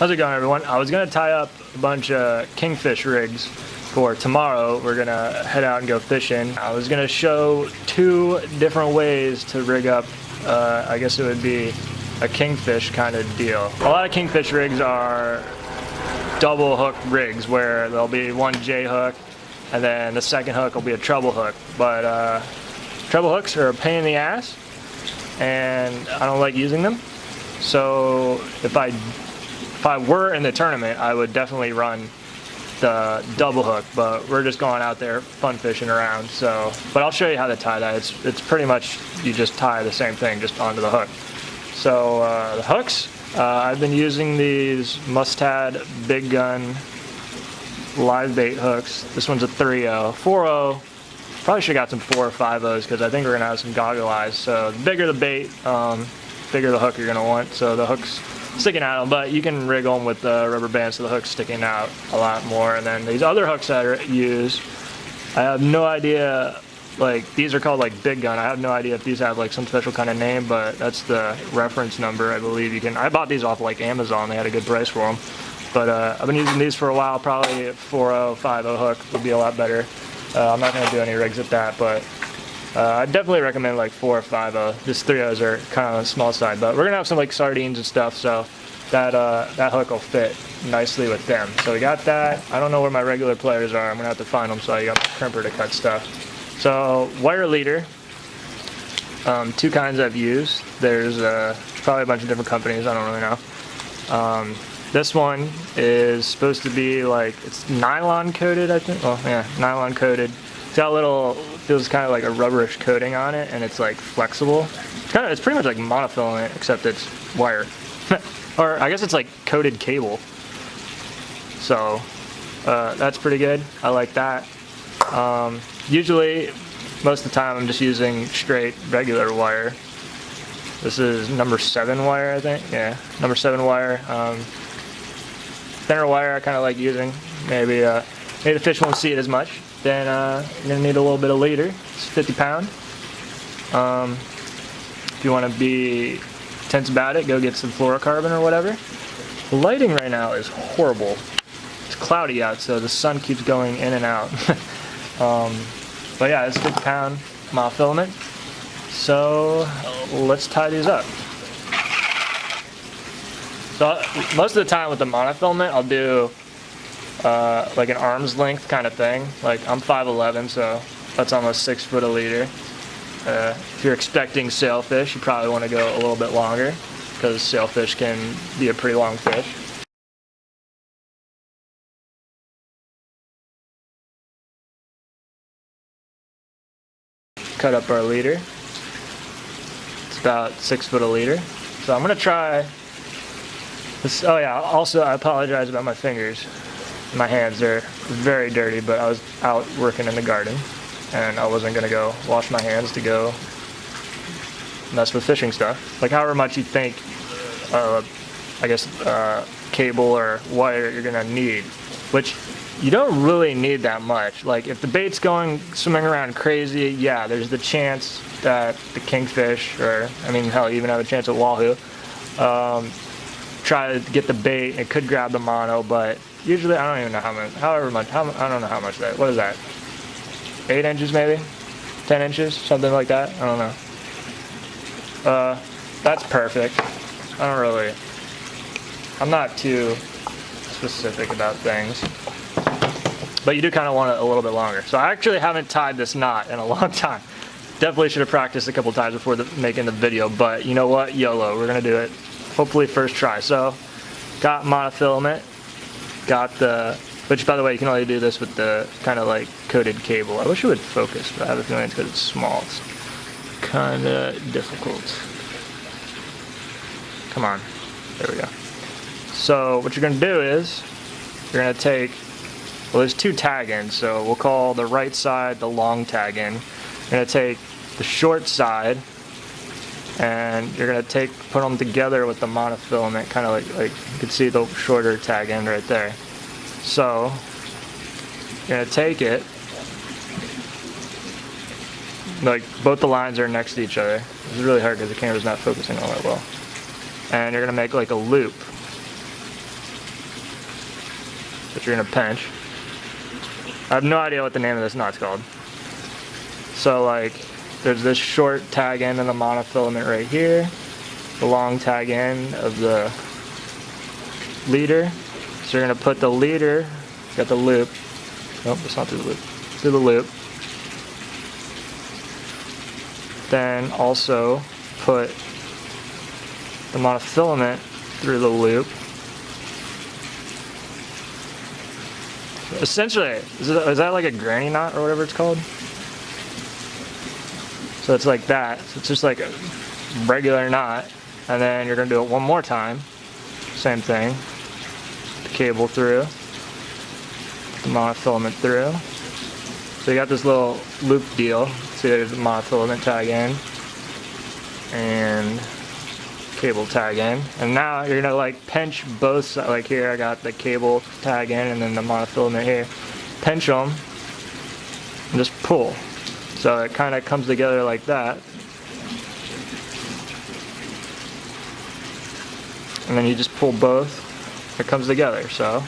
How's it going, everyone? I was gonna tie up a bunch of Kingfish rigs for tomorrow. We're gonna head out and go fishing. I was gonna show two different ways to rig up, I guess it would be a Kingfish kind of deal. A lot of Kingfish rigs are double hook rigs where there'll be one J hook and then the second hook will be a treble hook. But treble hooks are a pain in the ass and I don't like using them. So if I were in the tournament, I would definitely run the double hook, but we're just going out there fun fishing around. So, but I'll show you how to tie that. It's pretty much, you just tie the same thing just onto the hook. So the hooks, I've been using these Mustad Big Gun live bait hooks. This one's a 3-0. 4-0, probably should have got some 4 or 5-0s because I think we're gonna have some goggle eyes. So the bigger the bait, bigger the hook you're gonna want. So the hook's sticking out, but you can rig them with the rubber bands so the hook's sticking out a lot more. And then these other hooks that I use, I have no idea, like these are called like Big Gun. I have no idea if these have like some special kind of name, but that's the reference number. I believe you can, I bought these off like Amazon, they had a good price for them. But I've been using these for a while. Probably a 4-0, 5-0 hook would be a lot better. I'm not gonna do any rigs at that, but I definitely recommend like 4 or 5-0. Just 3-0s are kind of on the small side, but we're gonna have some like sardines and stuff, so that that hook will fit nicely with them. So we got that. I don't know where my regular pliers are. I'm gonna have to find them. So I got the crimper to cut stuff. So wire leader. Two kinds I've used. There's probably a bunch of different companies. I don't really know. This one is supposed to be like, it's nylon coated, I think. Well, yeah, nylon coated. It's got a little, feels kind of like a rubberish coating on it, and it's like flexible. It's pretty much like monofilament, except it's wire. Or I guess it's like coated cable. So that's pretty good. I like that. Usually, most of the time I'm just using straight regular wire. This is number 7 wire, I think. Yeah, number 7 wire. Thinner wire I kind of like using. Maybe the fish won't see it as much. Then you're gonna need a little bit of leader. It's 50 pound. If you want to be tense about it, go get some fluorocarbon or whatever. The lighting right now is horrible. It's cloudy out, so the sun keeps going in and out. But yeah, it's 50 pound monofilament. So let's tie these up. So most of the time with the monofilament, I'll do like an arm's length kind of thing. Like I'm 5'11", so that's almost 6 foot a leader. If you're expecting sailfish, you probably want to go a little bit longer because sailfish can be a pretty long fish. Cut up our leader. It's about 6 foot a leader. So I'm gonna try this. Oh yeah, also I apologize about my fingers. My hands are very dirty, but I was out working in the garden and I wasn't gonna go wash my hands to go mess with fishing stuff. Like however much you think, I guess, cable or wire you're gonna need, which you don't really need that much. Like if the bait's swimming around crazy, yeah, there's the chance that the Kingfish, or I mean hell, you even have a chance at wahoo, try to get the bait. It could grab the mono, but usually I don't even know how much. I don't know how much that. What is that? 8 inches maybe? 10 inches? Something like that? I don't know. That's perfect. I'm not too specific about things. But you do kind of want it a little bit longer. So I actually haven't tied this knot in a long time. Definitely should have practiced a couple times before making the video, but you know what? YOLO, we're gonna do it. Hopefully first try. So, got monofilament, got which by the way, you can only do this with the kind of like coated cable. I wish it would focus, but I have a feeling it's because it's small. It's kind of difficult. Come on, there we go. So what you're gonna do is, you're gonna take, well there's 2 tag ends, so we'll call the right side the long tag end. You're gonna take the short side and you're gonna put them together with the monofilament, kind of like you can see the shorter tag end right there. So you're gonna take it, like both the lines are next to each other. It's really hard because the camera's not focusing all that well. And you're gonna make like a loop that you're gonna pinch. I have no idea what the name of this knot's called. So like, there's this short tag end of the monofilament right here, the long tag end of the leader. So you're gonna put the leader, got the loop. Nope, it's not through the loop. Through the loop. Then also put the monofilament through the loop. Essentially, is that like a granny knot or whatever it's called? So it's like that. So it's just like a regular knot, and then you're gonna do it one more time. Same thing. The cable through, the monofilament through. So you got this little loop deal. See, there's the monofilament tag in and cable tag in, and now you're gonna like pinch both sides. Like here, I got the cable tag in and then the monofilament here. Pinch them and just pull. So it kind of comes together like that. And then you just pull both, it comes together. So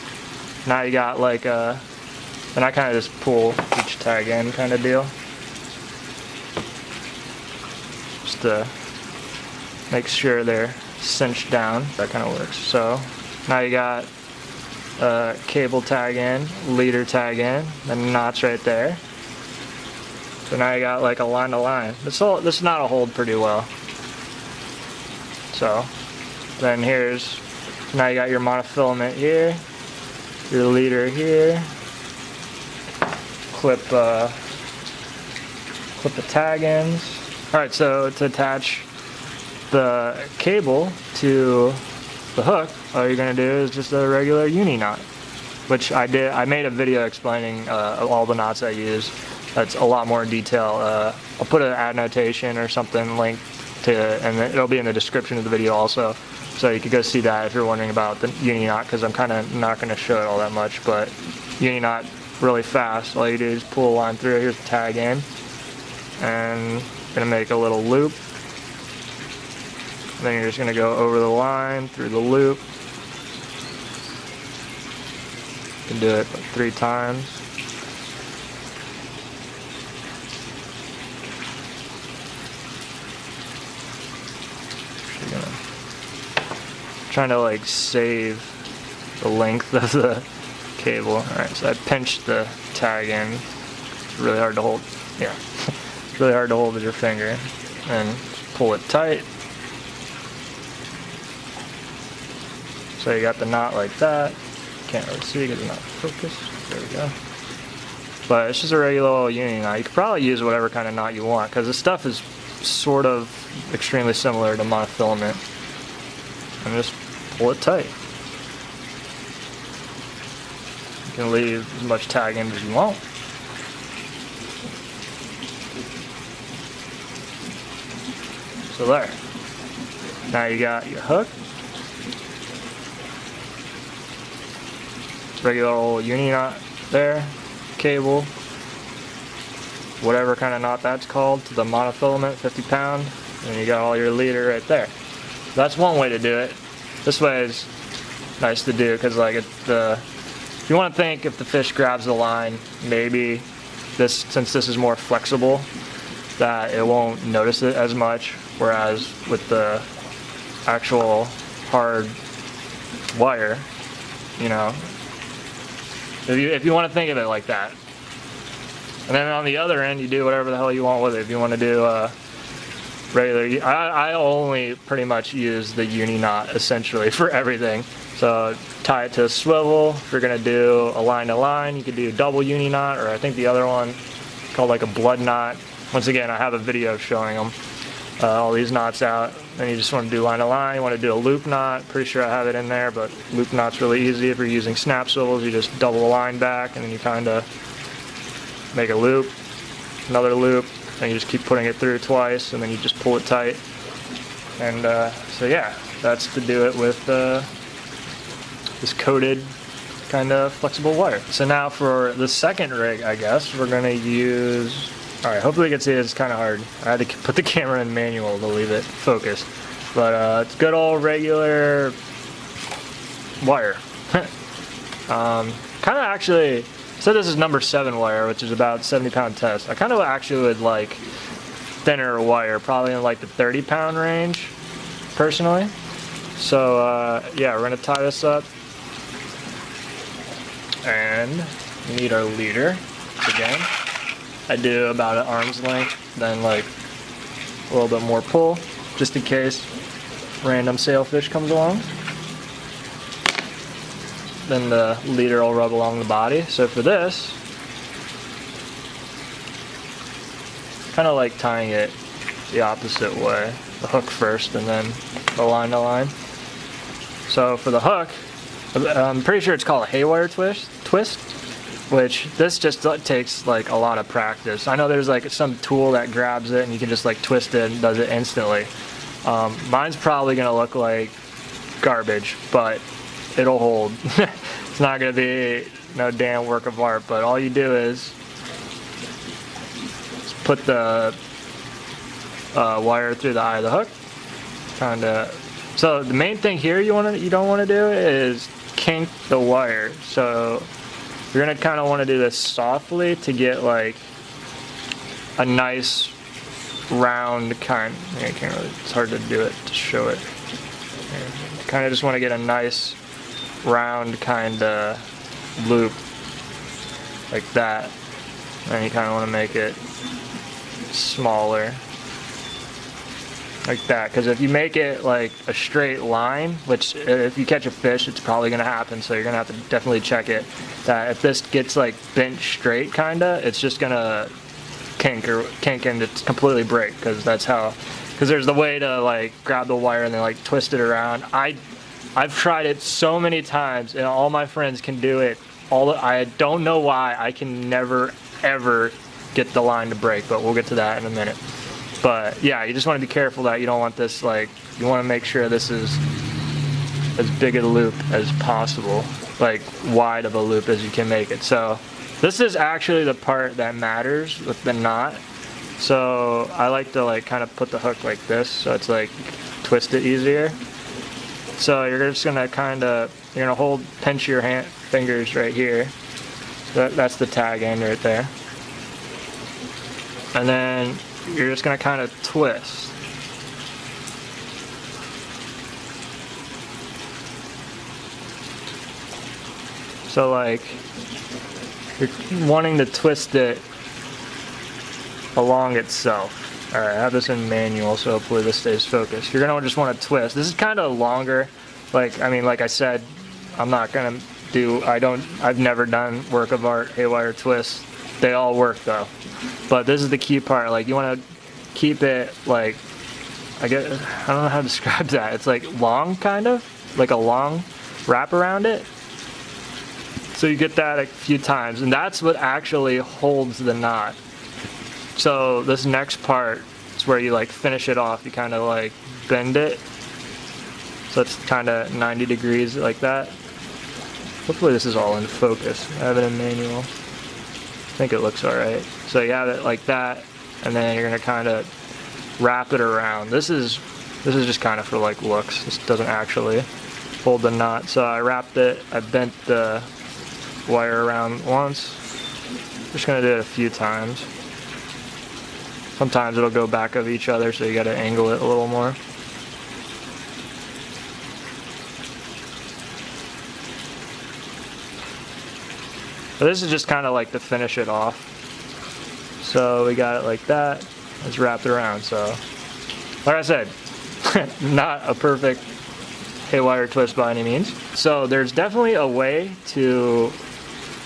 now you got like a, and I kind of just pull each tag in kind of deal. Just to make sure they're cinched down. That kind of works. So now you got cable tag in, leader tag in, the knots right there. So now you got like a line to line. This knot will hold pretty well. So then here's, now you got your monofilament here, your leader here. Clip the tag ends. All right, so to attach the cable to the hook, all you're gonna do is just a regular uni knot, which I did. I made a video explaining all the knots I use. That's a lot more in detail. I'll put an add notation or something linked to, and it'll be in the description of the video also. So you could go see that if you're wondering about the uni knot, because I'm kind of not going to show it all that much. But uni knot really fast. All you do is pull a line through. Here's the tag in, and gonna make a little loop. Then you're just gonna go over the line through the loop. You can do it like 3 times. Trying to like save the length of the cable. Alright, so I pinched the tag in. It's really hard to hold. Yeah. It's really hard to hold with your finger. And pull it tight. So you got the knot like that. Can't really see because it's not focused. There we go. But it's just a regular little uni knot. You could probably use whatever kind of knot you want, because this stuff is sort of extremely similar to monofilament. And just pull it tight. You can leave as much tag in as you want. So there. Now you got your hook. Regular old uni knot there. Cable. Whatever kind of knot that's called, to the monofilament, 50 pound. And you got all your leader right there. That's one way to do it. This way is nice to do, because like if you want to think, if the fish grabs the line, maybe since this is more flexible, that it won't notice it as much, whereas with the actual hard wire, you know, if you want to think of it like that. And then on the other end, you do whatever the hell you want with it. If you want to do regular, I only pretty much use the uni knot essentially for everything. So tie it to a swivel. If you're gonna do a line to line, you could do a double uni knot, or I think the other one called like a blood knot. Once again, I have a video showing them, all these knots out. Then you just want to do line to line. You want to do a loop knot. Pretty sure I have it in there, but loop knot's really easy. If you're using snap swivels, you just double the line back, and then you kind of make a loop, another loop, and you just keep putting it through twice, and then you just pull it tight. And so yeah, that's to do it with this coated kind of flexible wire. So now for the second rig, I guess we're gonna use, all right, hopefully you can see it's kind of hard. I had to put the camera in manual to leave it focused, but it's good old regular wire. Kind of actually, so this is number 7 wire, which is about 70-pound test. I kind of actually would like thinner wire, probably in like the 30-pound range, personally. So yeah, we're gonna tie this up, and we need our leader. Again, I do about an arm's length, then like a little bit more pull, just in case random sailfish comes along. Then the leader will rub along the body. So for this, kind of like tying it the opposite way. The hook first and then the line to line. So for the hook, I'm pretty sure it's called a haywire twist, which this just takes like a lot of practice. I know there's like some tool that grabs it and you can just like twist it and does it instantly. Mine's probably gonna look like garbage, but it'll hold. It's not gonna be no damn work of art, but all you do is just put the wire through the eye of the hook. Kinda. So the main thing here you don't want to do is kink the wire. So you're gonna kind of want to do this softly to get like a nice round kind. I can't really. It's hard to do it to show it. Kind of just want to get a nice round kind of loop like that. And you kind of want to make it smaller like that, because if you make it like a straight line, which if you catch a fish it's probably going to happen, so you're going to have to definitely check it, that if this gets like bent straight kinda, it's just going to kink and it's completely break, because there's the way to like grab the wire and then like twist it around. I've tried it so many times and all my friends can do it. I don't know why I can never ever get the line to break, but we'll get to that in a minute. But yeah, you just want to be careful that you don't want this, like, you want to make sure this is as big a loop as possible, like wide of a loop as you can make it. So this is actually the part that matters with the knot. So I like to like kind of put the hook like this, so it's like twist it easier. So you're just gonna you're gonna pinch your fingers right here. That's the tag end right there. And then you're just gonna kind of twist. So like, you're wanting to twist it along itself. Alright, I have this in manual, so hopefully this stays focused. You're gonna just want to twist. This is kind of longer. Like I said, I'm not gonna I've never done work of art haywire twists. They all work though. But this is the key part. Like, you want to keep it like, I don't know how to describe that. It's like long, kind of like a long wrap around it. So you get that a few times, and that's what actually holds the knot. So this next part is where you like finish it off. You kind of like bend it, so it's kind of 90 degrees like that. Hopefully this is all in focus. I have it in manual. I think it looks alright. So you have it like that, and then you're gonna kind of wrap it around. This is just kind of for like looks. This doesn't actually hold the knot. So I wrapped it, I bent the wire around once. Just gonna do it a few times. Sometimes it'll go back of each other, so you gotta angle it a little more. But this is just kind of like to finish it off. So we got it like that. Let's wrap it around. So, like I said, not a perfect haywire twist by any means. So there's definitely a way to,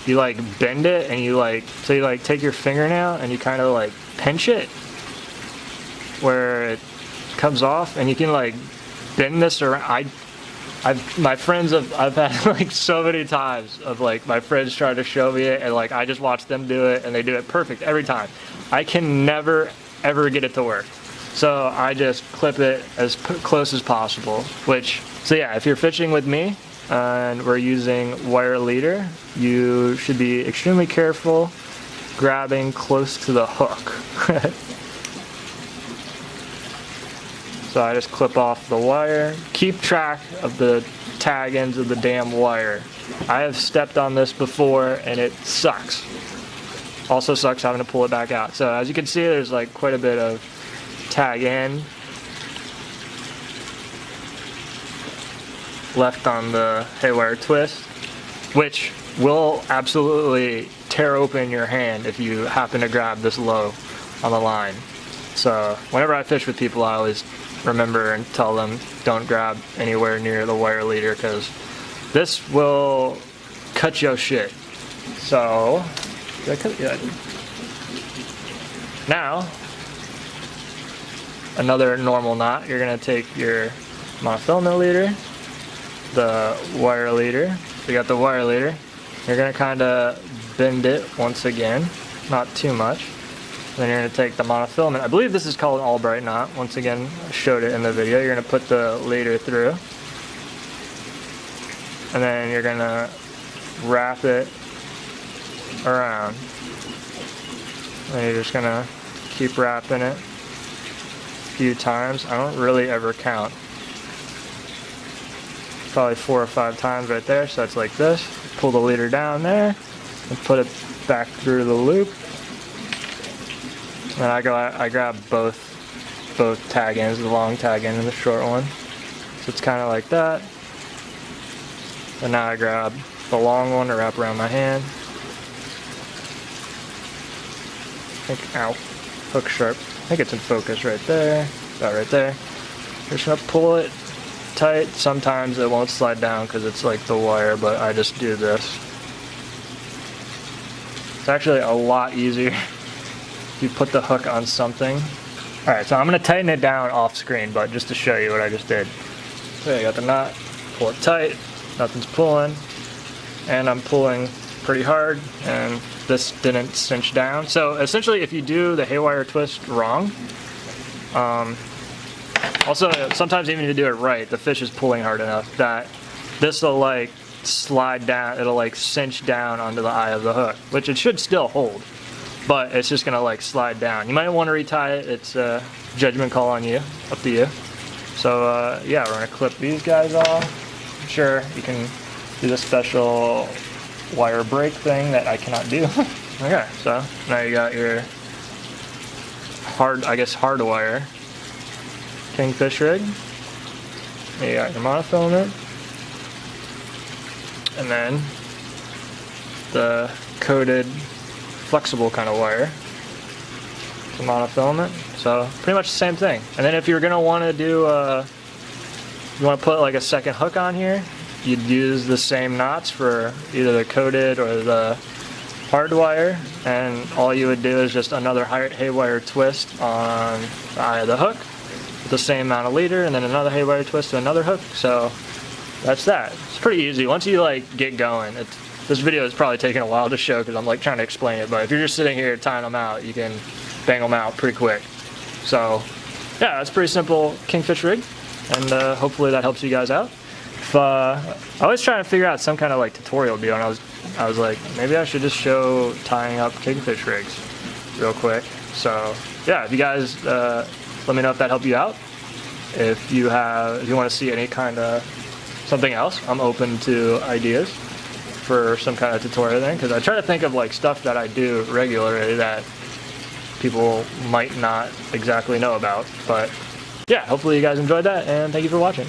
you like bend it and you like take your fingernail and you kind of like pinch it where it comes off, and you can like bend this around. I've had like so many times of like my friends trying to show me it, and like I just watch them do it and they do it perfect every time. I can never ever get it to work. So I just clip it as close as possible, so yeah, if you're fishing with me and we're using wire leader, you should be extremely careful grabbing close to the hook. So I just clip off the wire. Keep track of the tag ends of the damn wire. I have stepped on this before and it sucks. Also sucks having to pull it back out. So as you can see, there's like quite a bit of tag end left on the haywire twist, which will absolutely tear open your hand if you happen to grab this low on the line. So whenever I fish with people, I always remember and tell them don't grab anywhere near the wire leader because this will cut your shit. So did I cut it? Yeah, I did. Now, another normal knot. You're gonna take your monofilament leader, the wire leader. So you got the wire leader. You're gonna kind of bend it once again, not too much. Then you're gonna take the monofilament. I believe this is called an Albright knot. Once again, I showed it in the video. You're gonna put the leader through, and then you're gonna wrap it around. And you're just gonna keep wrapping it a few times. I don't really ever count. Probably 4 or 5 times right there. So it's like this. Pull the leader down there and put it back through the loop. And I grab both tag ends, the long tag end and the short one. So it's kind of like that. And now I grab the long one to wrap around my hand. Ow, hook sharp. I think it's in focus right there, about right there. You're just gonna pull it tight. Sometimes it won't slide down because it's like the wire, but I just do this. It's actually a lot easier if you put the hook on something. Alright, so I'm gonna tighten it down off screen, but just to show you what I just did. So I got the knot, pull it tight, nothing's pulling, and I'm pulling pretty hard, and this didn't cinch down. So essentially, if you do the haywire twist wrong, also sometimes even if you do it right, the fish is pulling hard enough that this will like slide down, it'll like cinch down onto the eye of the hook, which it should still hold, but it's just gonna like slide down. You might want to retie it. It's a judgment call on you, up to you. So yeah, we're gonna clip these guys off. I'm sure you can do the special wire break thing that I cannot do. Okay, so now you got your hard wire Kingfish rig. You got your monofilament, and then the coated flexible kind of wire, the monofilament. So pretty much the same thing. And then if you're gonna want to do, you want to put like a second hook on here, you'd use the same knots for either the coated or the hard wire, and all you would do is just another haywire twist on the eye of the hook with the same amount of leader, and then another haywire twist to another hook. So that's that. It's pretty easy once you like get going. This video is probably taking a while to show because I'm like trying to explain it, but if you're just sitting here tying them out, you can bang them out pretty quick. So yeah, that's a pretty simple Kingfish rig, and hopefully that helps you guys out. I was trying to figure out some kind of like tutorial deal, and I was like, maybe I should just show tying up Kingfish rigs real quick. So yeah, if you guys let me know if that helped you out. If you want to see any kind of something else, I'm open to ideas for some kind of tutorial thing, because I try to think of like stuff that I do regularly that people might not exactly know about. But yeah, hopefully you guys enjoyed that, and thank you for watching.